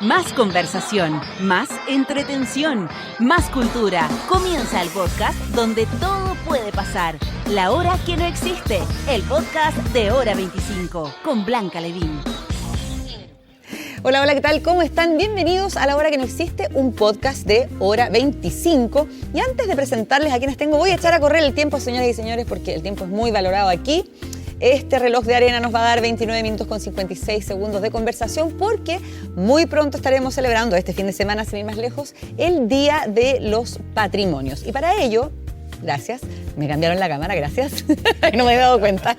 Más conversación, más entretención, más cultura. Comienza el podcast donde todo puede pasar. La hora que no existe. El podcast de Hora 25 con Blanca Levín. Hola, hola, ¿qué tal? ¿Cómo están? Bienvenidos a La Hora que no existe, un podcast de Hora 25. Y antes de presentarles a quienes tengo, voy a echar a correr el tiempo, señoras y señores, porque el tiempo es muy valorado aquí. Este reloj de arena nos va a dar 29 minutos con 56 segundos de conversación porque muy pronto estaremos celebrando, este fin de semana, sin ir más lejos, el Día de los Patrimonios. Y para ello, gracias, me cambiaron la cámara, gracias, no me he dado cuenta.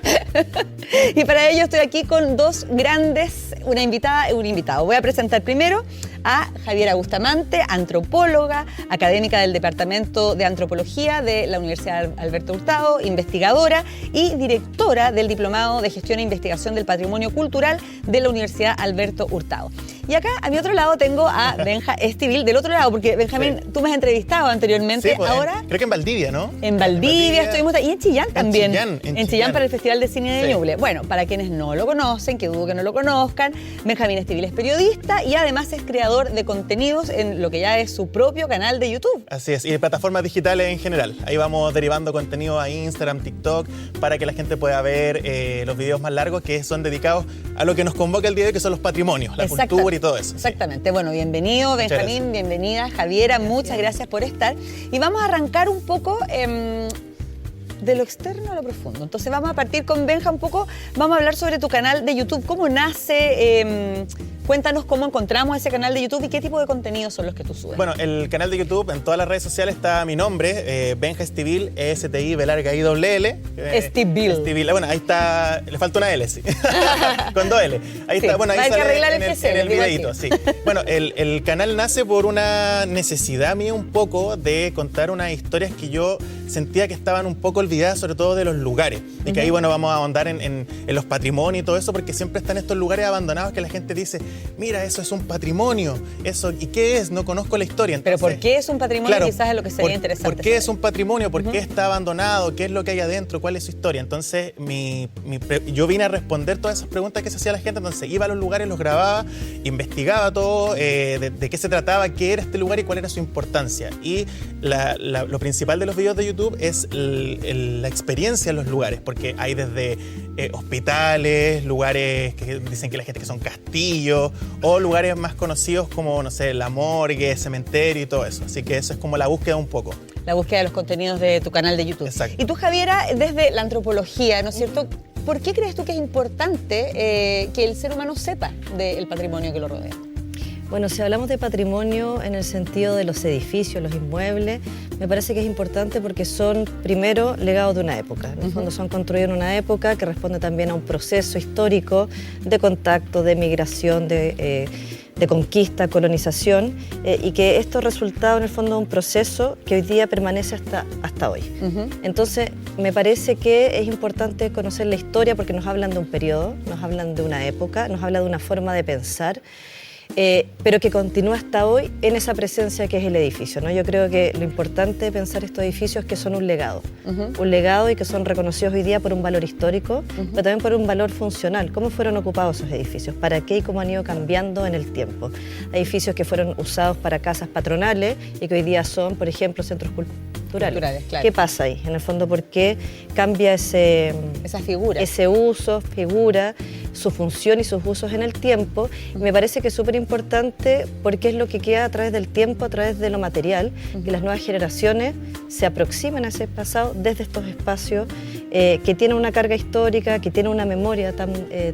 Y para ello estoy aquí con dos grandes, una invitada y un invitado. Voy a presentar primero a Javiera Bustamante, antropóloga, académica del Departamento de Antropología de la Universidad Alberto Hurtado, investigadora y directora del Diplomado de Gestión e Investigación del Patrimonio Cultural de la Universidad Alberto Hurtado. Y acá a mi otro lado tengo a Benja Estibil, del otro lado, porque Benjamín, tú me has entrevistado anteriormente, sí, pues, ahora... creo que en Valdivia, ¿no? En Valdivia estuvimos, y en Chillán también. En Chillán para el Festival de Cine de Ñuble. Bueno, para quienes no lo conocen, que dudo que no lo conozcan, Benjamín Estibil es periodista y además es creador de contenidos en lo que ya es su propio canal de YouTube. Así es, y de plataformas digitales en general. Ahí vamos derivando contenido a Instagram, TikTok, para que la gente pueda ver los videos más largos que son dedicados a lo que nos convoca el día de hoy, que son los patrimonios, la cultura y todo eso. Exactamente. Sí. Bueno, bienvenido, Benjamín, bienvenida, Javiera, muchas gracias por estar. Y vamos a arrancar un poco... de lo externo a lo profundo. Entonces vamos a partir con Benja un poco, vamos a hablar sobre tu canal de YouTube, cómo nace, cuéntanos cómo encontramos ese canal de YouTube y qué tipo de contenidos son los que tú subes. Bueno, el canal de YouTube, en todas las redes sociales está mi nombre, Benja Estibil, E-S-T-I-B-L-I-L. Estibil. Bueno, ahí está, le falta una L, sí. Con dos L. Ahí está, bueno, ahí hay sale que arreglar en el videito, sí. Bueno, el canal nace por una necesidad mía un poco de contar unas historias que yo sentía que estaban un poco olvidadas, sobre todo de los lugares. Y que ahí, bueno, vamos a ahondar en los patrimonios y todo eso, porque siempre están estos lugares abandonados que la gente dice, mira, eso es un patrimonio, eso, ¿y qué es? No conozco la historia. Entonces, pero ¿por qué es un patrimonio? Claro, quizás es lo que sería interesante. ¿Por qué es un patrimonio? ¿Por qué está abandonado? ¿Qué es lo que hay adentro? ¿Cuál es su historia? Entonces, yo vine a responder todas esas preguntas que se hacía la gente. Entonces, iba a los lugares, los grababa, investigaba todo, de qué se trataba, qué era este lugar y cuál era su importancia. Y lo principal de los videos de YouTube es la experiencia en los lugares, porque hay desde hospitales, lugares que dicen que la gente que son castillos, o lugares más conocidos como, no sé, la morgue, cementerio y todo eso. Así que eso es como la búsqueda un poco. La búsqueda de los contenidos de tu canal de YouTube. Exacto. Y tú, Javiera, desde la antropología, ¿no es cierto? ¿Por qué crees tú que es importante que el ser humano sepa del patrimonio que lo rodea? Bueno, si hablamos de patrimonio en el sentido de los edificios, los inmuebles, me parece que es importante porque son, primero, legados de una época. En el fondo son construidos en una época que responde también a un proceso histórico de contacto, de migración, de conquista, colonización, y que esto es resultado en el fondo de un proceso que hoy día permanece hasta hoy. Entonces, me parece que es importante conocer la historia porque nos hablan de un periodo, nos hablan de una época, nos habla de una forma de pensar, pero que continúa hasta hoy en esa presencia que es el edificio, ¿no? Yo creo que lo importante de pensar estos edificios es que son un legado y que son reconocidos hoy día por un valor histórico, pero también por un valor funcional. ¿Cómo fueron ocupados esos edificios? ¿Para qué y cómo han ido cambiando en el tiempo? Hay edificios que fueron usados para casas patronales y que hoy día son, por ejemplo, centros culturales. Claro. ¿Qué pasa ahí? En el fondo, ¿por qué cambia esa figura? Ese uso, figura, su función y sus usos en el tiempo. Y me parece que es súper importante porque es lo que queda a través del tiempo, a través de lo material, que las nuevas generaciones se aproximen a ese pasado desde estos espacios que tienen una carga histórica, que tienen una memoria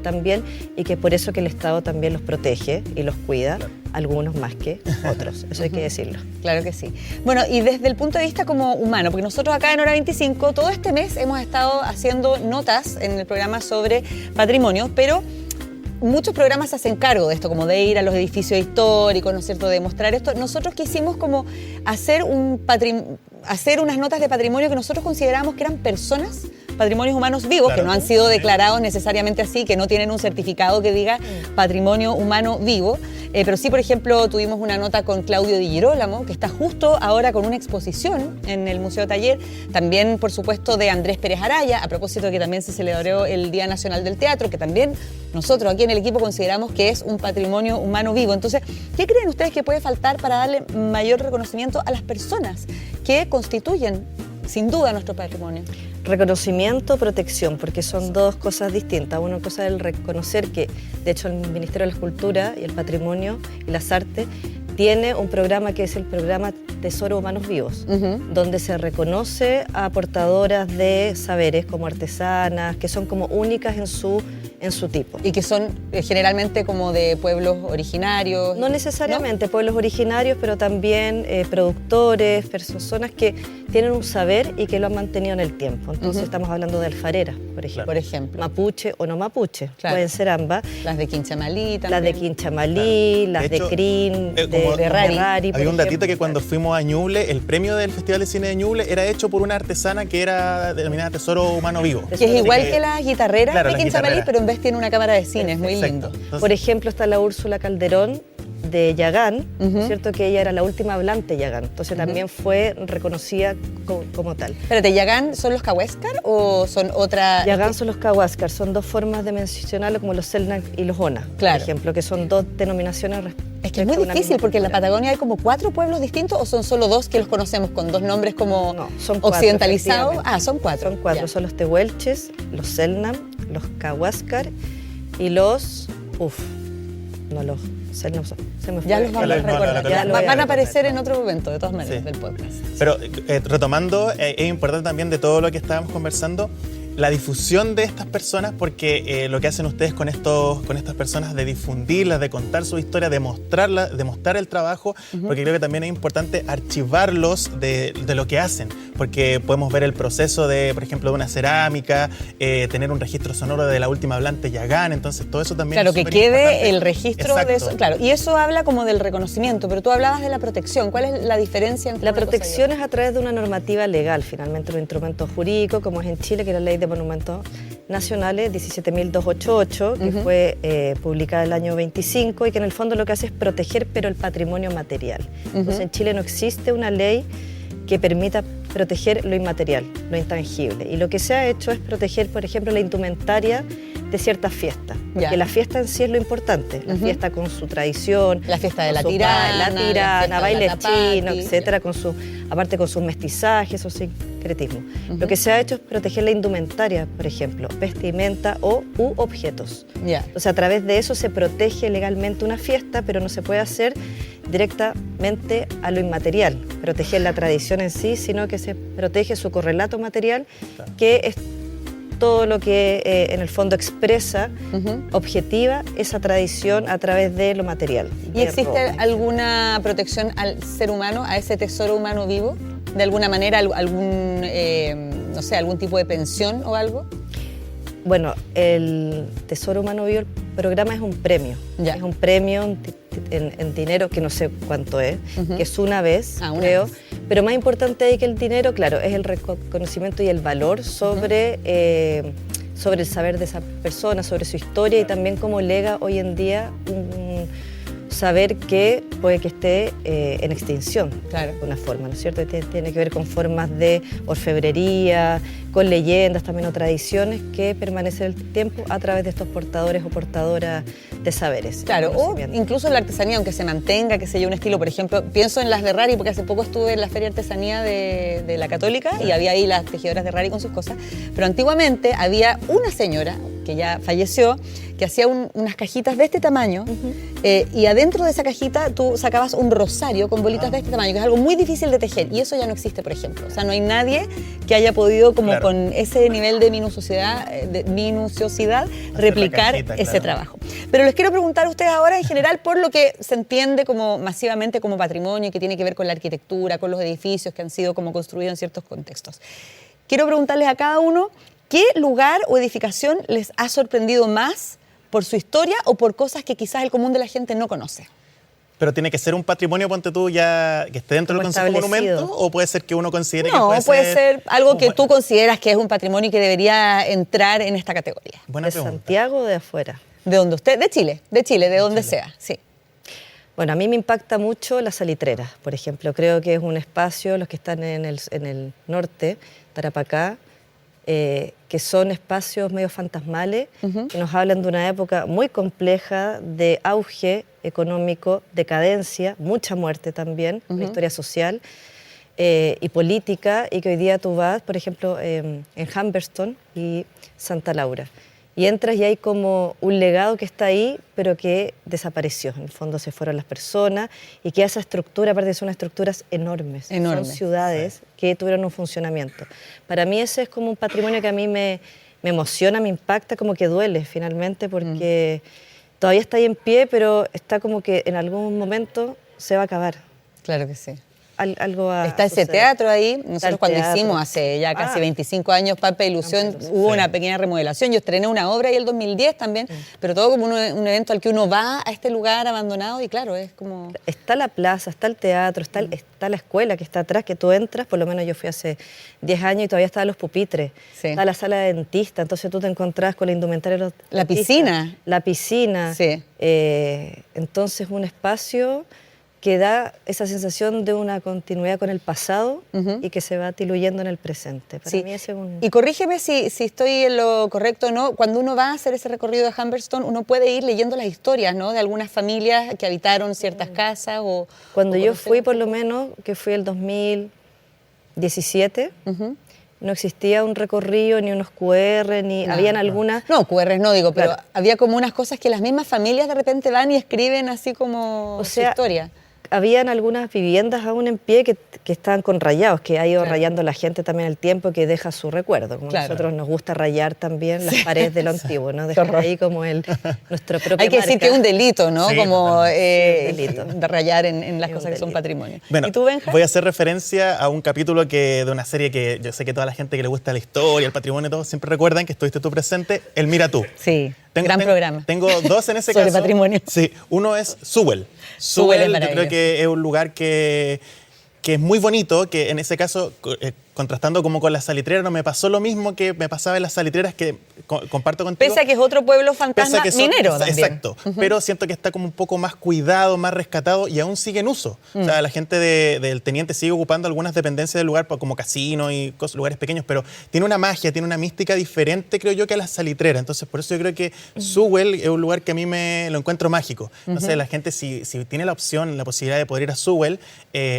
también, y que por eso que el Estado también los protege y los cuida, algunos más que otros, eso hay que decirlo. Claro que sí. Bueno, y desde el punto de vista como humano, porque nosotros acá en Hora 25 todo este mes hemos estado haciendo notas en el programa sobre patrimonio, pero muchos programas se hacen cargo de esto, como de ir a los edificios históricos, ¿no es cierto?, de mostrar esto. Nosotros quisimos como hacer unas notas de patrimonio que nosotros consideramos que eran personas patrimonios humanos vivos, Claro. que no han sido declarados necesariamente así, que no tienen un certificado que diga patrimonio humano vivo. Pero sí, por ejemplo, tuvimos una nota con Claudio Di Girolamo, que está justo ahora con una exposición en el Museo Taller. También, por supuesto, de Andrés Pérez Araya, a propósito de que también se celebró el Día Nacional del Teatro, que también nosotros aquí en el equipo consideramos que es un patrimonio humano vivo. Entonces, ¿qué creen ustedes que puede faltar para darle mayor reconocimiento a las personas que constituyen, sin duda, nuestro patrimonio? Reconocimiento, protección, porque son dos cosas distintas. Una cosa es el reconocer que, de hecho, el Ministerio de la Cultura y el Patrimonio y las Artes tiene un programa que es el programa Tesoro Humanos Vivos, donde se reconoce a portadoras de saberes como artesanas, que son como únicas en su tipo. Y que son generalmente como de pueblos originarios. No necesariamente pueblos originarios, pero también productores, personas que tienen un saber y que lo han mantenido en el tiempo. Entonces estamos hablando de alfareras, por ejemplo. Por ejemplo. Mapuche o no mapuche, Claro. pueden ser ambas. Las de Quinchamalí también. Las de Quinchamalí, las de hecho, Crin, de como- Ferrari. Había un datito que cuando fuimos a Ñuble, el premio del Festival de Cine de Ñuble era hecho por una artesana que era denominada Tesoro Humano Vivo. Que es igual Así que las guitarreras Claro, de las Quinchamalí, guitarreras. pero en vez tiene una cámara de cine, es muy Exacto. lindo. Entonces, Por ejemplo, está la Úrsula Calderón de Yagán, ¿no es cierto? Que ella era la última hablante Yagán, entonces también fue reconocida como tal. Espérate, ¿Yagán son los Cahuéscar o son otra...? Yagán son los Cahuáscar, son dos formas de mencionarlo como los Selknam y los Ona, Claro. por ejemplo, que son dos denominaciones Es que es muy difícil porque en la Patagonia hay como 4 pueblos distintos o son solo 2 que los conocemos con 2 nombres como No, son 4, occidentalizados. efectivamente. Ah, son 4. Son 4, son los Tehuelches, los Selknam, los Cahuáscar y los... no los Selknam, se me fue. Ya los vamos a No, no, recordar. no, Ya no, van no, a no, aparecer en otro momento, de todas maneras, Sí. del podcast. Pero retomando, es importante también de todo lo que estábamos conversando, la difusión de estas personas, porque lo que hacen ustedes con estas personas de difundirlas, de contar su historia, de mostrarla, de mostrar el trabajo, porque creo que también es importante archivarlos de lo que hacen, porque podemos ver el proceso de, por ejemplo, de una cerámica, tener un registro sonoro de la última hablante Yagán, entonces todo eso también Claro, es que superimportante. quede el registro de Exacto. eso. Claro, y eso habla como del reconocimiento, pero tú hablabas de la protección. ¿Cuál es la diferencia entre La una cosa y protección otra? es a través de una normativa legal, finalmente, los instrumentos jurídicos, como es en Chile, que es la Ley de Monumentos Nacionales 17.288, que fue publicada el año 25 y que en el fondo lo que hace es proteger, pero el patrimonio material. Entonces, en Chile no existe una ley que permita proteger lo inmaterial, lo intangible. Y lo que se ha hecho es proteger, por ejemplo, la indumentaria de ciertas fiestas. Porque Ya. la fiesta en sí es lo importante. La fiesta con su tradición. La fiesta de con la su tirana, la la fiesta tirana, de bailes la tapati, chinos, etcétera, aparte con sus mestizajes o sincretismo. Lo que se ha hecho es proteger la indumentaria, por ejemplo, vestimenta u objetos. Ya. Entonces, a través de eso se protege legalmente una fiesta, pero no se puede hacer directamente a lo inmaterial, proteger la tradición en sí, sino que se protege su correlato material, que es todo lo que en el fondo expresa, objetiva esa tradición a través de lo material. ¿Y existe alguna protección al ser humano, a ese tesoro humano vivo? ¿De alguna manera, algún, no sé, algún tipo de pensión o algo? Bueno, el Tesoro Humano Vivo, el programa es un premio. Ya. Es un premio en dinero, que no sé cuánto es, que es una vez, Ah, una creo. vez. Pero más importante ahí que el dinero, claro, es el reconocimiento y el valor sobre el saber de esa persona, sobre su historia y también cómo lega hoy en día un saber que puede que esté en extinción, Claro. de alguna forma, ¿no es cierto? Y tiene que ver con formas de orfebrería, con leyendas también o tradiciones que permanecen el tiempo a través de estos portadores o portadoras de saberes. Claro, o conocimiento. incluso la artesanía, aunque se mantenga, que se lleve un estilo, por ejemplo, pienso en las de Rari, porque hace poco estuve en la Feria de Artesanía de la Católica y había ahí las tejedoras de Rari con sus cosas, pero antiguamente había una señora que ya falleció, que hacía unas cajitas de este tamaño y adentro de esa cajita tú sacabas un rosario con bolitas de este tamaño, que es algo muy difícil de tejer y eso ya no existe, por ejemplo. O sea, no hay nadie que haya podido como Claro. con ese nivel de minuciosidad replicar cajita, ese claro. trabajo. Pero les quiero preguntar a ustedes ahora en general por lo que se entiende como masivamente como patrimonio, que tiene que ver con la arquitectura, con los edificios que han sido como construidos en ciertos contextos. Quiero preguntarles a cada uno qué lugar o edificación les ha sorprendido más por su historia o por cosas que quizás el común de la gente no conoce. Pero tiene que ser un patrimonio, ponte tú, ya que esté dentro del Como Consejo establecido. Monumento, o puede ser que uno considere que No, puede ser algo que Bueno, tú consideras que es un patrimonio y que debería entrar en esta categoría. Buena ¿De pregunta. Santiago o de afuera? ¿De dónde usted? De Chile, de donde sea, sí. Bueno, a mí me impacta mucho las salitreras, por ejemplo. Creo que es un espacio, los que están en el norte, Tarapacá, que son espacios medio fantasmales, que nos hablan de una época muy compleja de auge económico, decadencia, mucha muerte también, la historia social y política, y que hoy día tú vas, por ejemplo, en Humberston y Santa Laura, y entras y hay como un legado que está ahí, pero que desapareció. En el fondo se fueron las personas y que esa estructura, aparte son estructuras enormes. Enormes, Son ciudades que tuvieron un funcionamiento. Para mí ese es como un patrimonio que a mí me emociona, me impacta, como que duele finalmente, porque todavía está ahí en pie, pero está como que en algún momento se va a acabar. Claro que sí. Algo va Está a ese suceder. teatro ahí. Está Nosotros el cuando teatro. hicimos hace ya casi Ah. 25 años Pampa Ilusión, Pampa Ilusión. hubo Sí. una pequeña remodelación. Yo estrené una obra ahí el 2010 también, pero todo como un evento al que uno va a este lugar abandonado y claro, es como... Está la plaza, está el teatro, está la escuela que está atrás, que tú entras, por lo menos yo fui hace 10 años y todavía estaban los pupitres. Sí. Está la sala de dentista, entonces tú te encontrás con la indumentaria de los La dentistas. piscina. La piscina. Sí. Entonces un espacio que da esa sensación de una continuidad con el pasado y que se va diluyendo en el presente. Para Sí. mí ese es un... Y corrígeme si estoy en lo correcto o no, cuando uno va a hacer ese recorrido de Humberston, uno puede ir leyendo las historias, ¿no? De algunas familias que habitaron ciertas casas o... Cuando o yo conocer fui, un por lo poco. menos, que fui el 2017, no existía un recorrido, ni unos QR, ni habían algunas... No, QRs no digo, pero Claro. había como unas cosas que las mismas familias de repente van y escriben así como O su sea, historia. habían algunas viviendas aún en pie que estaban con rayados, que ha ido Claro. rayando la gente también el tiempo, que deja su recuerdo. Como Claro. nosotros nos gusta rayar también las paredes de lo antiguo, ¿no? Dejar ahí como nuestro propio Hay que decir que es un delito, ¿no? Sí, como totalmente. Sí, un delito. de rayar en las Es un cosas que son delito. patrimonio. Bueno, ¿Y tú, Benja? voy a hacer referencia a un capítulo de una serie que yo sé que toda la gente que le gusta la historia, el patrimonio y todo, siempre recuerdan que estuviste tú presente, El Mira Tú. Sí, gran programa. Tengo dos en ese Sobre caso. patrimonio. Sí, uno es Sewell. Sewell es Yo maravilloso. creo que es un lugar que es muy bonito, que en ese caso, contrastando como con las salitreras, no me pasó lo mismo que me pasaba en las salitreras, que comparto contigo. Pese a que es otro pueblo fantasma Pese a que son- minero también. Exacto, pero siento que está como un poco más cuidado, más rescatado y aún sigue en uso. O sea, la gente del Teniente sigue ocupando algunas dependencias del lugar como casino y lugares pequeños, pero tiene una magia, tiene una mística diferente, creo yo, que a las salitreras. Entonces, por eso yo creo que Sewell es un lugar que a mí me lo encuentro mágico. Entonces, la gente, si tiene la opción, la posibilidad de poder ir a Sewell,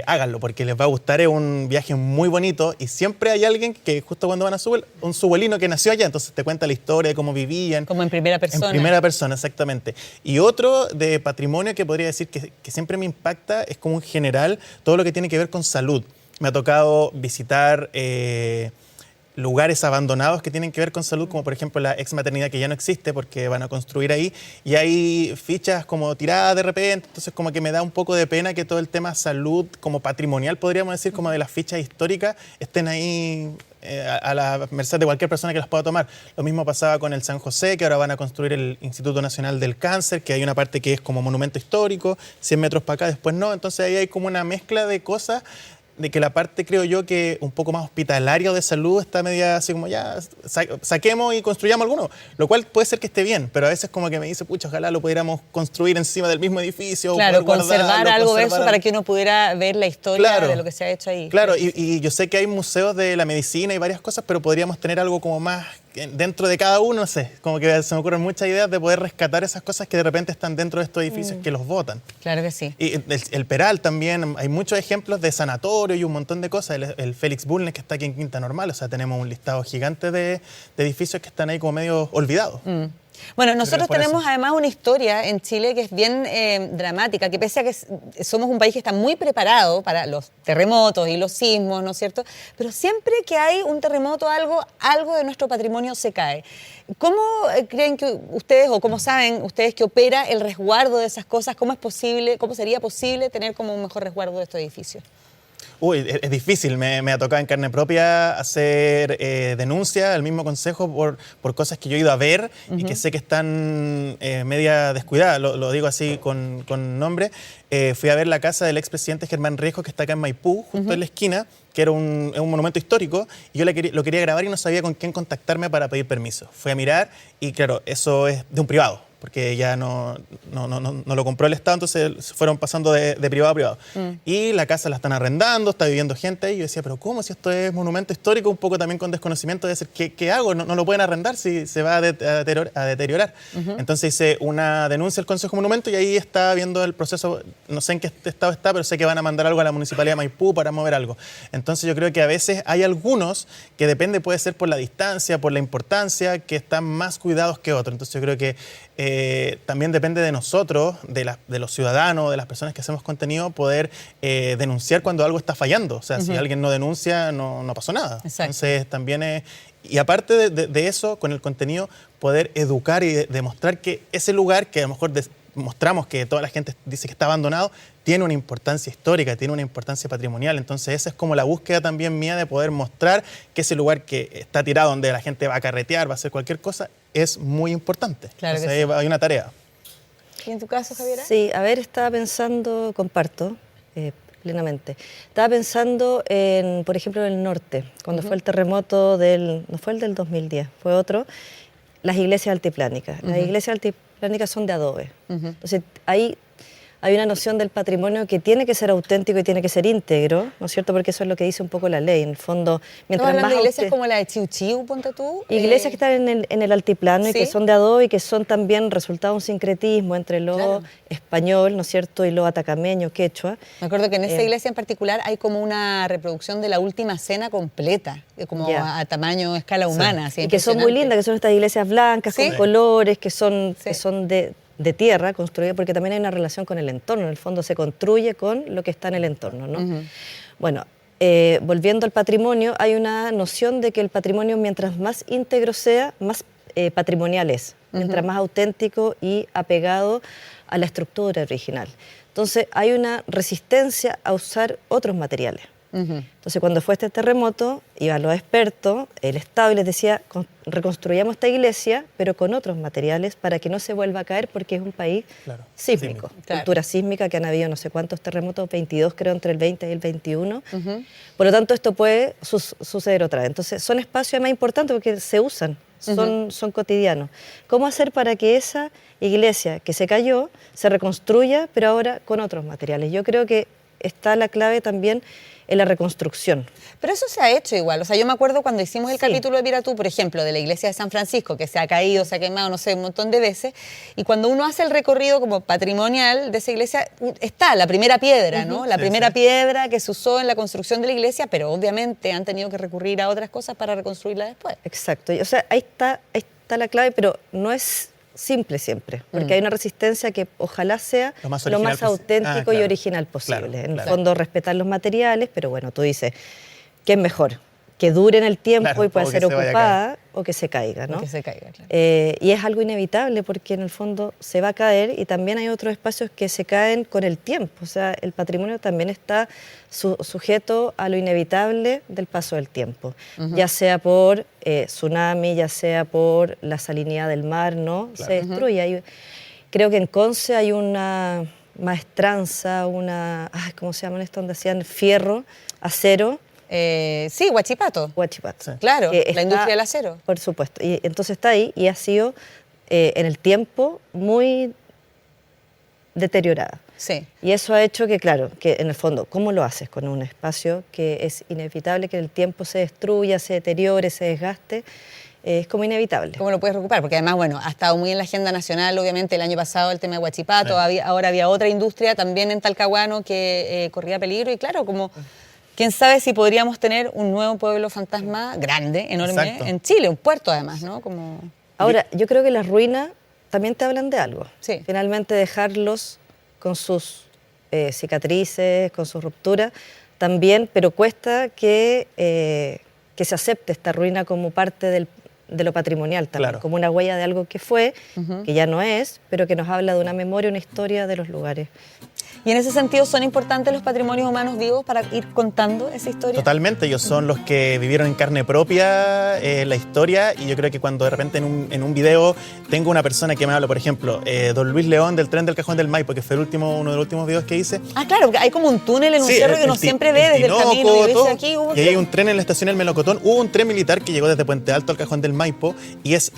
háganlo, porque les va a gustar. Es un viaje muy bonito y siempre hay alguien que justo cuando van a Sewell, un sewellino que nació allá, entonces te cuenta la historia de cómo vivían. Como en primera persona. En primera persona, exactamente. Y otro de patrimonio que podría decir que siempre me impacta es como en general todo lo que tiene que ver con salud. Me ha tocado visitar lugares abandonados que tienen que ver con salud, como por ejemplo la ex maternidad que ya no existe porque van a construir ahí, y hay fichas como tiradas de repente, entonces como que me da un poco de pena que todo el tema salud como patrimonial, podríamos decir, como de las fichas históricas, estén ahí a la merced de cualquier persona que las pueda tomar. Lo mismo pasaba con el San José, que ahora van a construir el Instituto Nacional del Cáncer, que hay una parte que es como monumento histórico, 100 metros para acá, después no, entonces ahí hay como una mezcla de cosas, de que la parte, creo yo, que un poco más hospitalaria o de salud está media así como ya, saquemos y construyamos alguno, lo cual puede ser que esté bien, pero a veces como que me dice, pucha, ojalá lo pudiéramos construir encima del mismo edificio. Claro, poder conservar guardarlo, algo de eso conservar para que uno pudiera ver la historia Claro. de lo que se ha hecho ahí. Claro, y yo sé que hay museos de la medicina y varias cosas, pero podríamos tener algo como más dentro de cada uno, no sé, como que se me ocurren muchas ideas de poder rescatar esas cosas que de repente están dentro de estos edificios que los botan. Claro que sí. Y el Peral también, hay muchos ejemplos de sanatorio y un montón de cosas. El Félix Bulnes, que está aquí en Quinta Normal, o sea, tenemos un listado gigante de edificios que están ahí como medio olvidados. Bueno, nosotros por eso. tenemos además una historia en Chile que es bien dramática, que pese a que somos un país que está muy preparado para los terremotos y los sismos, ¿no es cierto? Pero siempre que hay un terremoto, algo de nuestro patrimonio se cae. ¿Cómo creen que ustedes, o cómo saben ustedes que opera el resguardo de esas cosas? ¿Cómo es posible, cómo sería posible tener como un mejor resguardo de estos edificios? Uy, es difícil. Me ha tocado en carne propia hacer denuncia al mismo consejo por cosas que yo he ido a ver y que sé que están media descuidadas. Lo digo así con nombre. Fui a ver la casa del expresidente Germán Riesco, que está acá en Maipú, justo en la esquina, que era un monumento histórico, y yo lo quería grabar y no sabía con quién contactarme para pedir permiso. Fui a mirar y claro, eso es de un privado, porque ya no lo compró el Estado, entonces se fueron pasando de privado a privado. Y la casa la están arrendando, está viviendo gente ahí. Y yo decía, pero ¿cómo? Si esto es monumento histórico, un poco también con desconocimiento de decir, ¿qué hago? No lo pueden arrendar si se va a deteriorar. Entonces hice una denuncia al Consejo Monumento y ahí está viendo el proceso, no sé en qué estado está, pero sé que van a mandar algo a la Municipalidad de Maipú para mover algo. Entonces yo creo que a veces hay algunos que depende, puede ser por la distancia, por la importancia, que están más cuidados que otros. Entonces yo creo que también depende de nosotros, de los ciudadanos, de las personas que hacemos contenido, poder denunciar cuando algo está fallando. O sea, si alguien no denuncia, no pasó nada. Exacto. Entonces también es... Y aparte de eso, con el contenido, poder educar y demostrar que ese lugar, que a lo mejor mostramos que toda la gente dice que está abandonado, tiene una importancia histórica, tiene una importancia patrimonial. Entonces esa es como la búsqueda también mía de poder mostrar que ese lugar que está tirado, donde la gente va a carretear, va a hacer cualquier cosa, es muy importante. Claro. Entonces, que sí. hay una tarea. ¿Y en tu caso, Javiera? Sí, a ver, estaba pensando, comparto plenamente. Estaba pensando en, por ejemplo, en el norte, cuando fue el terremoto no fue el del 2010, fue otro, las iglesias altiplánicas. Las iglesias altiplánicas son de adobe. Entonces, ahí hay una noción del patrimonio que tiene que ser auténtico y tiene que ser íntegro, ¿no es cierto? Porque eso es lo que dice un poco la ley. En el fondo, mientras ¿Estás hablando más de iglesias como la de Chiu Chiu, ponte tú? iglesias que están en el altiplano y ¿sí? que son de adobe y que son también resultado de un sincretismo entre lo Claro. español, ¿no es cierto?, y lo atacameño, quechua. Me acuerdo que en esa iglesia en particular hay como una reproducción de la Última Cena completa, como Ya. a tamaño, escala humana. Así, Y que son muy lindas, que son estas iglesias blancas, ¿sí? con colores, que son Sí. de tierra, construidas, porque también hay una relación con el entorno. En el fondo se construye con lo que está en el entorno, ¿no? Bueno, volviendo al patrimonio, hay una noción de que el patrimonio, mientras más íntegro sea, más patrimonial es, mientras más auténtico y apegado a la estructura original. Entonces, hay una resistencia a usar otros materiales. Entonces, cuando fue este terremoto, iban los expertos, el Estado, y les decía, reconstruyamos esta iglesia, pero con otros materiales para que no se vuelva a caer, porque es un país Claro, sísmico. Claro. Cultura sísmica, que han habido no sé cuántos terremotos, 22 creo, entre el 20 y el 21. Por lo tanto, esto puede suceder otra vez. Entonces, son espacios más importantes porque se usan, son cotidianos. ¿Cómo hacer para que esa iglesia que se cayó se reconstruya, pero ahora con otros materiales? Yo creo que está la clave también en la reconstrucción. Pero eso se ha hecho igual. O sea, yo me acuerdo cuando hicimos el Sí. capítulo de Piratú, por ejemplo, de la iglesia de San Francisco, que se ha caído, se ha quemado, no sé, un montón de veces. Y cuando uno hace el recorrido como patrimonial de esa iglesia, está la primera piedra, ¿no? La Sí, primera sí. piedra que se usó en la construcción de la iglesia, pero obviamente han tenido que recurrir a otras cosas para reconstruirla después. Exacto. O sea, ahí está la clave, pero no es simple siempre, porque hay una resistencia que ojalá sea Lo más lo original más auténtico claro. y original posible. Claro, En el claro. fondo, respetar los materiales, pero bueno, tú dices, ¿qué es mejor? Que dure en el tiempo Claro, y pueda o que ser se vaya a ocupada o que se caiga, ¿no? Que se caiga, claro. Y es algo inevitable porque en el fondo se va a caer, y también hay otros espacios que se caen con el tiempo. O sea, el patrimonio también está sujeto a lo inevitable del paso del tiempo, ya sea por tsunami, ya sea por la salinidad del mar, ¿no? Claro. Se destruye. Creo que en Conce hay una maestranza, ¿cómo se llaman esto? Donde hacían fierro, acero, Sí, Huachipato. Huachipato. Sí. Claro, Que la está- industria del acero. Por supuesto. Y entonces está ahí y ha sido en el tiempo muy deteriorada. Sí. Y eso ha hecho que, claro, que en el fondo, ¿cómo lo haces con un espacio que es inevitable que en el tiempo se destruya, se deteriore, se desgaste? Es como inevitable. ¿Cómo lo puedes recuperar? Porque además, bueno, ha estado muy en la agenda nacional, obviamente, el año pasado el tema de Huachipato, Sí. ahora había otra industria también en Talcahuano que corría peligro, y claro, como quién sabe si podríamos tener un nuevo pueblo fantasma grande, enorme, Exacto. en Chile, un puerto además, ¿no? Como... Ahora, yo creo que las ruinas también te hablan de algo. Sí. Finalmente, dejarlos con sus cicatrices, con sus rupturas, también, pero cuesta que se acepte esta ruina como parte de lo patrimonial también, Claro. como una huella de algo que fue, que ya no es, pero que nos habla de una memoria, una historia de los lugares. Y en ese sentido, ¿son importantes los patrimonios humanos vivos para ir contando esa historia? Totalmente, ellos son los que vivieron en carne propia la historia, y yo creo que cuando de repente en un video tengo una persona que me habla, por ejemplo, don Luis León del tren del Cajón del Maipo, que fue uno de los últimos videos que hice. Ah, claro, porque hay como un túnel en un cerro que uno siempre ve desde el camino. Y ahí hay un tren en la estación del Melocotón. Hubo un tren militar que llegó desde Puente Alto al Cajón del Maipo,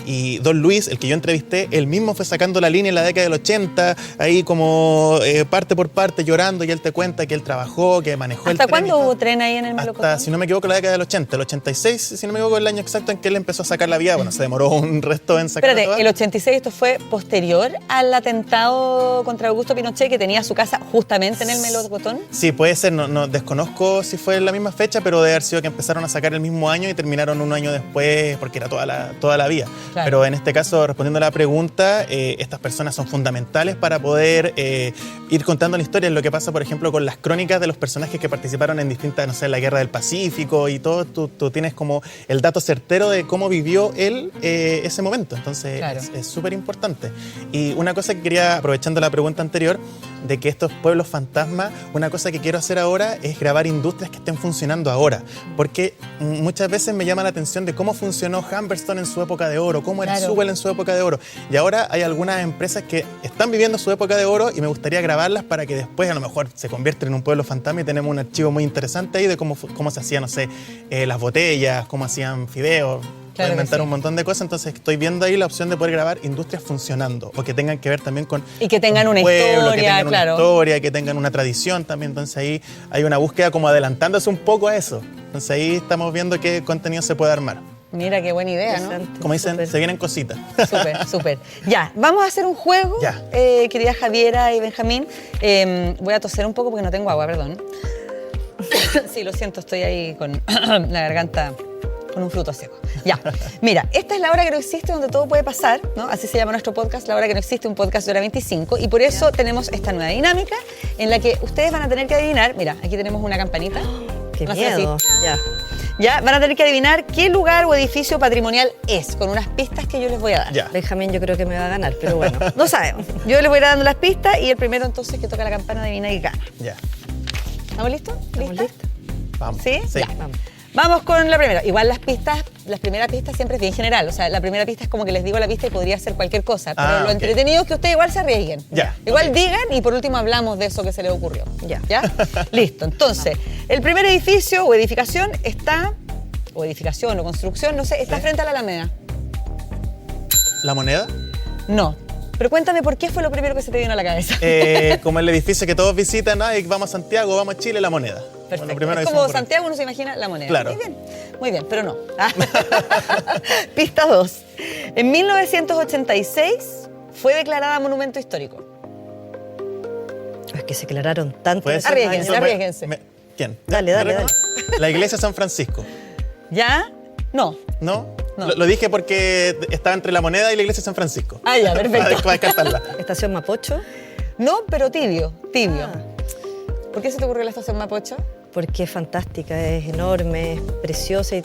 y don Luis, el que yo entrevisté, él mismo fue sacando la línea en la década del 80, ahí como parte por parte, llorando, y él te cuenta que él trabajó, que manejó el tren. ¿Hasta cuándo hubo tren ahí en el Melocotón? Hasta, si no me equivoco, la década del 80, el 86, si no me equivoco, el año exacto en que él empezó a sacar la vía. Bueno, se demoró un resto en sacar. Espérate, ¿el 86 esto fue posterior al atentado contra Augusto Pinochet, que tenía su casa justamente en el Melocotón? Sí, puede ser, no desconozco si fue en la misma fecha, pero debe haber sido que empezaron a sacar el mismo año y terminaron un año después, porque era toda la vía. Claro. Pero en este caso, respondiendo a la pregunta, estas personas son fundamentales para poder ir contando la historia. Lo que pasa, por ejemplo, con las crónicas de los personajes que participaron en distintas, no sé, la Guerra del Pacífico y todo, tú tienes como el dato certero de cómo vivió él ese momento. Entonces, claro, es súper importante. Y una cosa que quería, aprovechando la pregunta anterior, de que estos pueblos fantasmas, una cosa que quiero hacer ahora es grabar industrias que estén funcionando ahora, porque muchas veces me llama la atención de cómo funcionó Humberstone en su época de oro, cómo era Sewell en su época de oro, y ahora hay algunas empresas que están viviendo su época de oro y me gustaría grabarlas para que después a lo mejor se convierten en un pueblo fantasma y tenemos un archivo muy interesante ahí de cómo se hacían, no sé, las botellas, cómo hacían fideos. Claro, inventar un montón de cosas, entonces estoy viendo ahí la opción de poder grabar industrias funcionando o que tengan que ver también con y que tengan una pueblo, historia, que tengan claro, una historia, que tengan una tradición también. Entonces ahí hay una búsqueda como adelantándose un poco a eso. Entonces ahí estamos viendo qué contenido se puede armar. Mira qué buena idea, ¿no? Como dicen, se vienen cositas. Súper. Ya, vamos a hacer un juego, querida Javiera y Benjamín. Voy a toser un poco porque no tengo agua, perdón. Sí, lo siento, estoy ahí con la garganta con un fruto seco. Ya, mira, esta es La Hora que no existe, donde todo puede pasar, ¿no? Así se llama nuestro podcast, La Hora que no existe, un podcast de Hora 25, y por eso tenemos esta nueva dinámica en la que ustedes van a tener que adivinar, mira, aquí tenemos una campanita. ¡Qué miedo! Ya, van a tener que adivinar qué lugar o edificio patrimonial es, con unas pistas que yo les voy a dar. Ya. Benjamín yo creo que me va a ganar, pero bueno. No sabemos. Yo les voy a ir dando las pistas y el primero entonces que toca la campana adivina y gana. Ya. ¿Estamos listos? ¿Estamos listos? Vamos. ¿Sí? Sí. Ya. Vamos con la primera. Igual las primeras pistas siempre es bien general. O sea, la primera pista es como que les digo la pista y podría ser cualquier cosa. Pero lo entretenido es que ustedes igual se arriesguen. Ya. Igual digan y por último hablamos de eso que se les ocurrió. ¿Ya? Listo. Entonces, el primer edificio o edificación está, o edificación o construcción, no sé, está frente a la Alameda. ¿La Moneda? No. Pero cuéntame por qué fue lo primero que se te vino a la cabeza. Como el edificio que todos visitan, vamos a Santiago, vamos a Chile, La Moneda. Perfecto. Bueno, es como Santiago uno se imagina La Moneda. Claro. Muy bien, pero no. Pista 2. En 1986 fue declarada monumento histórico. Es que se declararon tanto. Arriésguense. ¿Quién? Dale. La iglesia de San Francisco. ¿Ya? No. ¿No? Lo dije porque estaba entre La Moneda y la iglesia de San Francisco. Ah, ya, perfecto. Para descartarla. ¿Estación Mapocho? No, pero tibio. ¿Por qué se te ocurrió la estación Mapocho? Porque es fantástica, es enorme, es preciosa,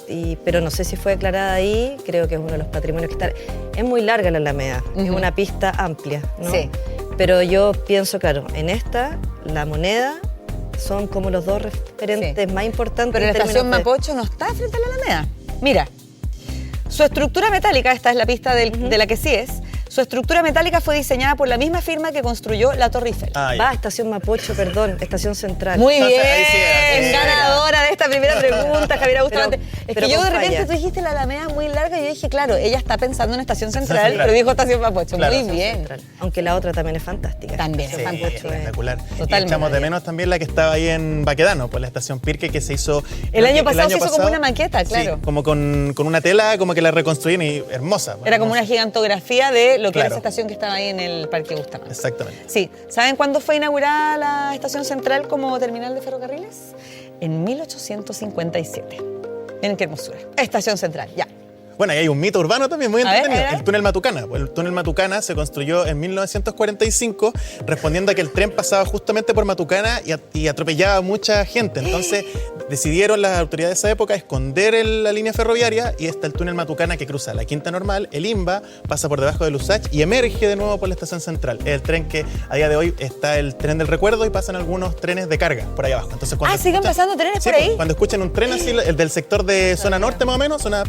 pero no sé si fue declarada ahí, creo que es uno de los patrimonios que está... Es muy larga la Alameda, es una pista amplia, ¿no? Sí. Pero yo pienso, claro, en esta, La Moneda, son como los dos referentes más importantes. Pero la estación Mapocho no está frente a la Alameda. Mira, su estructura metálica, esta es la pista de la que sí es, su estructura metálica fue diseñada por la misma firma que construyó la Torre Eiffel. Estación Mapocho, perdón, Estación Central. Muy bien, sí, ganadora de esta primera pregunta, Javiera Bustamante. Es que yo de repente falla. tú dijiste la Alameda muy larga y yo dije, claro, ella está pensando en Estación Central, pero dijo Estación Mapocho. Claro, muy bien. Central. Aunque la otra también es fantástica. También Sí, es fantástica. espectacular. Totalmente. Y echamos de menos también la que estaba ahí en Baquedano, pues la estación Pirque que se hizo... El año pasado se hizo como una maqueta, claro. Sí, como con una tela, como que la reconstruyeron y hermosa. Era como una gigantografía de lo que era Claro. esa estación que estaba ahí en el Parque Bustamante. Exactamente. Sí. ¿Saben cuándo fue inaugurada la Estación Central como terminal de ferrocarriles? En 1857. Miren qué hermosura. Estación Central, ya. Bueno, y hay un mito urbano también muy A ver, entretenido. a ver. El túnel Matucana. El túnel Matucana se construyó en 1945 respondiendo a que el tren pasaba justamente por Matucana y atropellaba a mucha gente. Entonces decidieron las autoridades de esa época esconder la línea ferroviaria y está el túnel Matucana que cruza la Quinta Normal, el IMBA, pasa por debajo del USACH y emerge de nuevo por la estación central. Es el tren que a día de hoy está el tren del recuerdo y pasan algunos trenes de carga por ahí abajo. Entonces, ¿siguen pasando trenes por ahí? Cuando escuchen un tren así, el del sector de zona norte más o menos, suena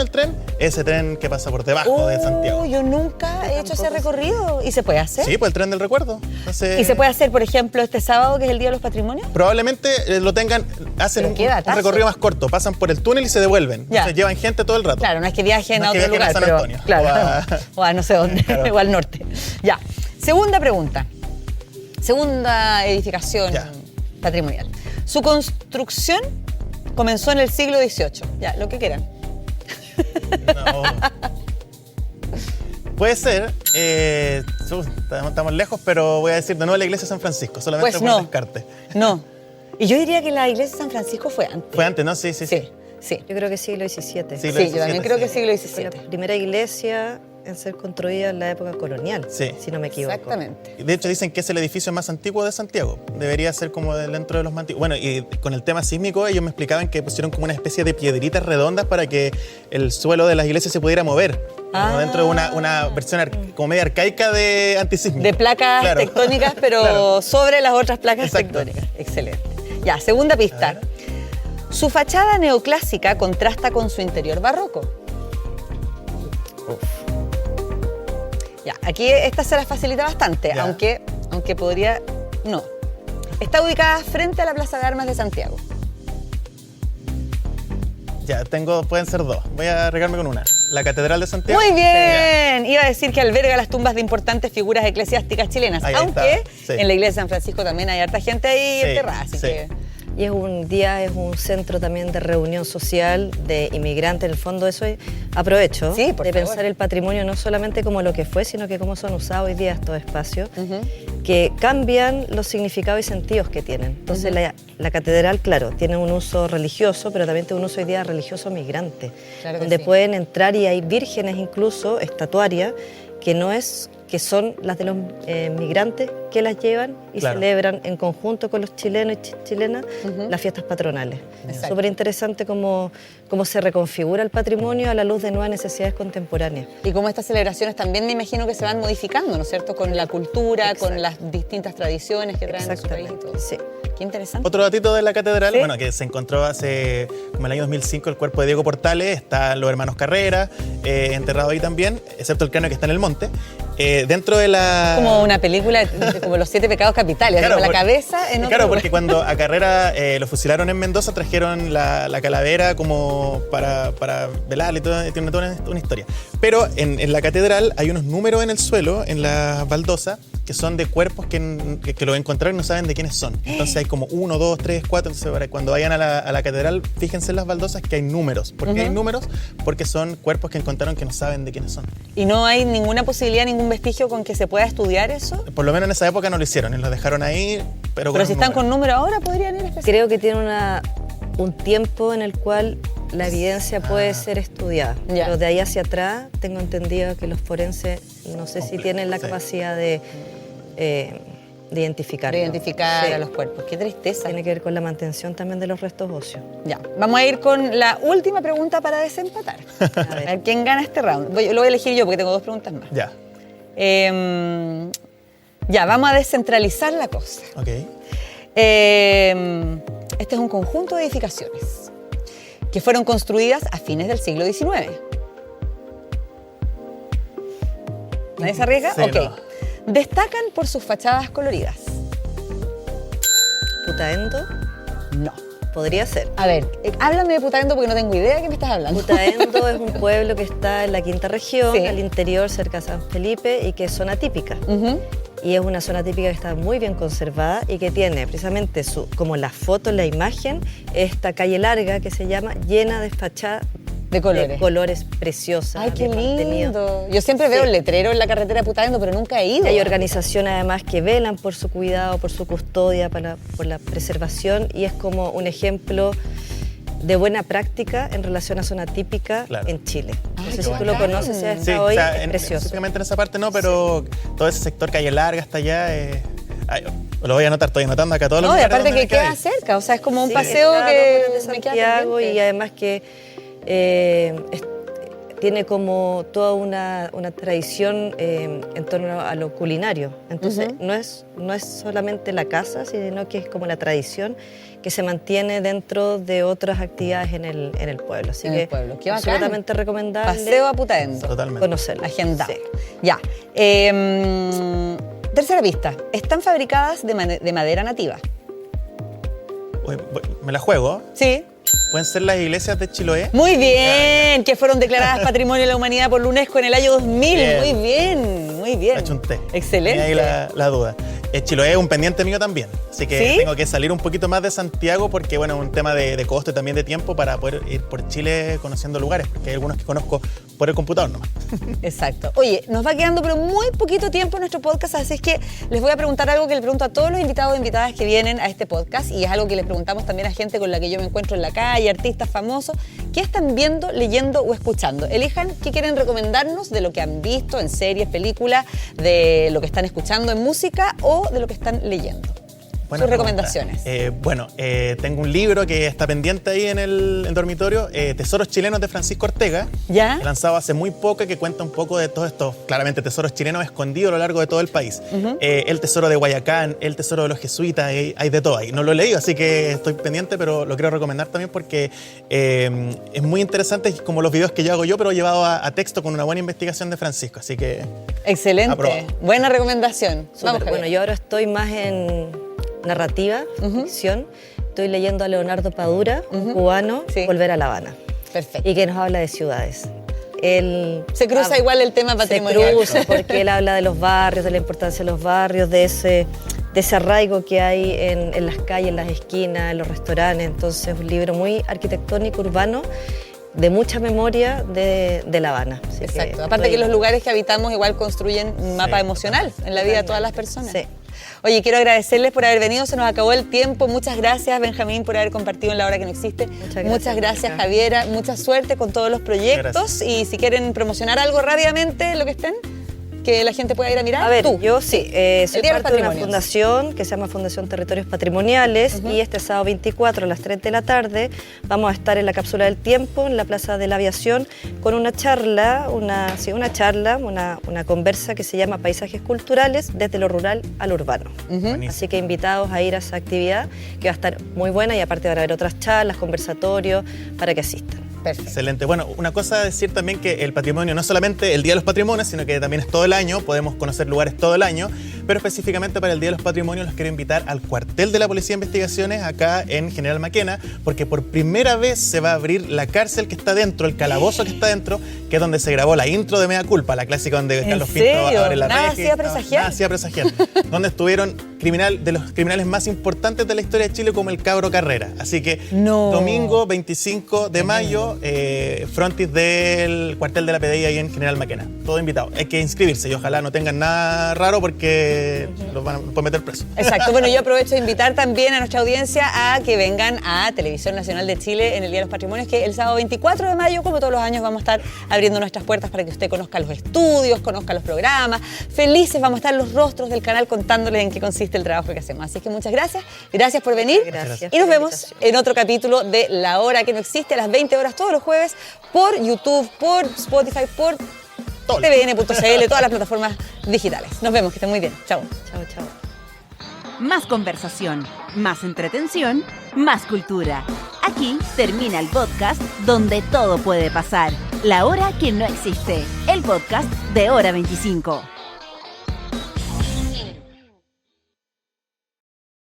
el tren, ese tren que pasa por debajo de Santiago. Yo nunca he hecho ese recorrido. ¿Y se puede hacer? Sí, pues el tren del recuerdo. Entonces, ¿Y se puede hacer, por ejemplo, este sábado, que es el Día de los Patrimonios? probablemente lo tengan, hacen Pero un qué datazo. recorrido más corto, pasan por el túnel y se devuelven. Ya. Entonces llevan gente todo el rato. Claro, no es que viajen No a es que otro viajen a lugar, San pero Antonio, claro, o a no sé dónde, Claro. o al norte. Ya. Segunda pregunta. Segunda edificación Ya. patrimonial. Su construcción comenzó en el siglo XVIII. Ya, lo que quieran. No. Puede ser. Estamos lejos, pero voy a decir de nuevo la iglesia de San Francisco, solamente Pues por no. descarte. No. Y yo diría que la iglesia de San Francisco fue antes. Fue antes, ¿no? Sí. Sí. Yo creo que siglo XVII. Sí. Sí, yo también creo que sí. siglo Fue la XVII. primera iglesia en ser construida en la época colonial, Sí. si no me equivoco. Exactamente. De hecho, dicen que es el edificio más antiguo de Santiago. Debería ser como dentro de los más antiguos. Bueno, y con el tema sísmico, ellos me explicaban que pusieron como una especie de piedritas redondas para que el suelo de las iglesias se pudiera mover. Como dentro de una versión como media arcaica de antisísmico. De placas Claro. tectónicas, pero Claro. sobre las otras placas Exacto. tectónicas. Excelente. Ya, segunda pista. Su fachada neoclásica contrasta con su interior barroco. Ya, aquí esta se la facilita bastante, Ya. aunque podría... No. Está ubicada frente a la Plaza de Armas de Santiago. Ya, pueden ser dos. Voy a regarme con una. La Catedral de Santiago. Muy bien. Iba a decir que alberga las tumbas de importantes figuras eclesiásticas chilenas, Ahí aunque está, sí. en la iglesia de San Francisco también hay harta gente ahí Sí, enterrada, así sí. que... Y es un centro también de reunión social de inmigrantes. En el fondo eso aprovecho Sí, por de favor. pensar el patrimonio no solamente como lo que fue, sino que cómo son usados hoy día estos espacios, que cambian los significados y sentidos que tienen. Entonces la catedral, claro, tiene un uso religioso, pero también tiene un uso hoy día religioso migrante, Claro que donde sí. pueden entrar y hay vírgenes incluso, estatuarias, que son las de los migrantes que las llevan y Claro. celebran en conjunto con los chilenos y chilenas las fiestas patronales. Exacto. Súper interesante cómo se reconfigura el patrimonio a la luz de nuevas necesidades contemporáneas. Y como estas celebraciones también me imagino que se van modificando, ¿no es cierto? Con la cultura, con las distintas tradiciones que traen de su país y todo. Sí. Qué interesante. Otro datito de la catedral, ¿Sí? bueno, que se encontró hace como el año 2005 el cuerpo de Diego Portales, están los hermanos Carrera enterrados ahí también, excepto el cráneo que está en el monte. Dentro de la... Como una película, como los 7 pecados capitales, Claro, como la porque- cabeza en otro Claro, lugar. porque cuando a Carrera lo fusilaron en Mendoza, trajeron la calavera como para velarle y todo, tiene toda una historia. Pero en la catedral hay unos números en el suelo, en la baldosa, que son de cuerpos que los encontraron y no saben de quiénes son. Entonces hay como 1, 2, 3, 4. Entonces cuando vayan a la catedral, fíjense en las baldosas que hay números. ¿Por qué hay números? Porque son cuerpos que encontraron que no saben de quiénes son. ¿Y no hay ninguna posibilidad, ningún vestigio con que se pueda estudiar eso? Por lo menos en esa época no lo hicieron, y los dejaron ahí, pero Pero si un están número. con número ahora, podrían ir especial. Creo que tiene un tiempo en el cual la evidencia puede ser estudiada. Ya. Pero de ahí hacia atrás tengo entendido que los forenses no sé si tienen la sí. capacidad de identificar. De identificar Sí. a los cuerpos. Qué tristeza. Tiene que ver con la mantención también de los restos óseos. Ya, vamos a ir con la última pregunta para desempatar. A ver quién gana este round. Lo voy a elegir yo porque tengo 2 preguntas más. Ya, Ya, vamos a descentralizar la cosa. ok. Este es un conjunto de edificaciones que fueron construidas a fines del siglo XIX. ¿Nadie se arriesga? Sí, ok. no. Destacan por sus fachadas coloridas. Putaendo, No. podría ser. A ver, háblame de Putaendo porque no tengo idea de qué me estás hablando. Putaendo es un pueblo que está en la quinta región, Sí. al interior, cerca de San Felipe, y que es zona típica. Ujú. Y es una zona típica que está muy bien conservada y que tiene precisamente como la foto, la imagen, esta calle larga que se llama, llena de fachadas De colores. preciosas. Ay, qué bien mantenidas. lindo. Yo siempre veo Sí. el letrero en la carretera Putaendo, pero nunca he ido. Y hay organizaciones además que velan por su cuidado, por su custodia, por la preservación, y es como un ejemplo de buena práctica en relación a zona típica Claro. en Chile. No Ay, sé qué si tú lo bacán. conoces, si has Sí, estado o hoy, sea, es precioso. específicamente en esa parte no, pero todo ese sector Calle Larga hasta allá, lo voy a anotar, estoy anotando acá todos los No, y lugares aparte donde que me queda queda ir. cerca, o sea, es como un Sí, paseo está a que 2 horas de me queda Santiago pendiente. y además que tiene como toda una tradición en torno a lo culinario. Entonces, no es solamente la casa, sino que es como la tradición que se mantiene dentro de otras actividades en el pueblo. Así En que el pueblo. Qué bacán. absolutamente recomendable Paseo a Putaendo. Totalmente. conocerlo. Agendado. Sí. Ya. Tercera pista. Están fabricadas de madera nativa. Uy, me la juego. Sí. Pueden ser las iglesias de Chiloé. Muy bien, que fueron declaradas Patrimonio de la Humanidad por la UNESCO en el año 2000. Bien. Muy bien, muy bien. Achunté. Excelente. Tenía ahí la duda. Chiloé es un pendiente mío también, así que ¿Sí? tengo que salir un poquito más de Santiago porque, bueno, es un tema de costo y también de tiempo para poder ir por Chile conociendo lugares, porque hay algunos que conozco por el computador nomás. Exacto. Oye, nos va quedando pero muy poquito tiempo en nuestro podcast, así es que les voy a preguntar algo que le pregunto a todos los invitados e invitadas que vienen a este podcast y es algo que les preguntamos también a gente con la que yo me encuentro en la calle, artistas famosos. ¿Qué están viendo, leyendo o escuchando? Elijan qué quieren recomendarnos de lo que han visto en series, películas, de lo que están escuchando en música o de lo que están leyendo. Buena Sus pregunta. recomendaciones. Tengo un libro que está pendiente ahí en el dormitorio, Tesoros Chilenos de Francisco Ortega, ¿Ya? lanzado hace muy poco y que cuenta un poco de todos estos, claramente, tesoros chilenos escondidos a lo largo de todo el país. El tesoro de Guayacán, el tesoro de los jesuitas, hay de todo ahí. No lo he leído, así que estoy pendiente, pero lo quiero recomendar también porque es muy interesante, como los videos que yo hago yo, pero llevado a texto con una buena investigación de Francisco, así que... Excelente. Aprobado. Buena recomendación. Súper. Vamos, Bueno, Javier. yo ahora estoy más en narrativa, ficción. Estoy leyendo a Leonardo Padura, un cubano, Sí. Volver a La Habana, Perfecto. y que nos habla de ciudades. Él Se cruza igual el tema patrimonial. Se cruza porque él habla de los barrios, de la importancia de los barrios, de ese arraigo que hay en las calles, en las esquinas, en los restaurantes. Entonces es un libro muy arquitectónico, urbano, de mucha memoria de La Habana. Así Exacto. que Aparte estoy- que los lugares que habitamos igual construyen un mapa Sí, emocional en la vida de todas las personas. Sí. Oye, quiero agradecerles por haber venido, se nos acabó el tiempo. Muchas gracias, Benjamín, por haber compartido en La Hora que no existe. Muchas gracias, Mónica. Javiera. Mucha suerte con todos los proyectos. Gracias. Y si quieren promocionar algo rápidamente, lo que estén, que la gente pueda ir a mirar. A ver, tú. yo sí, soy Día de los parte de una Patrimonios. fundación que se llama Fundación Territorios Patrimoniales y este sábado 24 a las 3 de la tarde vamos a estar en la Cápsula del Tiempo, en la Plaza de la Aviación, con una charla, una conversa que se llama Paisajes Culturales desde lo rural al urbano. Buenísimo. Así que invitados a ir a esa actividad que va a estar muy buena y aparte van a haber otras charlas, conversatorios para que asistan. Perfecto. Excelente. Bueno, una cosa a decir también que el patrimonio no es solamente el Día de los Patrimonios, sino que también es todo el año, podemos conocer lugares todo el año, pero específicamente para el Día de los Patrimonios los quiero invitar al cuartel de la Policía de Investigaciones acá en General Maquena, porque por primera vez se va a abrir la cárcel que está dentro, el calabozo que está dentro, que es donde se grabó la intro de Mea Culpa, la clásica donde ¿En Carlos Pinto serio? abre la Nada reja y hacía estaba- presagiar. Nada hacía presagiar. Donde estuvieron de los criminales más importantes de la historia de Chile como el Cabro Carrera. Así que No. domingo 25 de mayo, frontis del cuartel de la PDI ahí en General Maquena. Todo invitado. Hay que inscribirse y ojalá no tengan nada raro porque los pueden meter preso. Exacto. Bueno, yo aprovecho de invitar también a nuestra audiencia a que vengan a Televisión Nacional de Chile en el Día de los Patrimonios, que el sábado 24 de mayo, como todos los años, vamos a estar abriendo nuestras puertas para que usted conozca los estudios, conozca los programas. Felices vamos a estar los rostros del canal contándoles en qué consiste el trabajo que hacemos. Así que muchas gracias. Gracias por venir. Gracias Y nos por la vemos invitación. en otro capítulo de La Hora que no existe a las 20 horas todos los jueves por YouTube, por Spotify, por Todo. tvn.cl, todas las plataformas digitales. Nos vemos, que estén muy bien. Chao. Chao, chao. Más conversación, más entretención, más cultura. Aquí termina el podcast donde todo puede pasar. La hora que no existe. El podcast de Hora 25.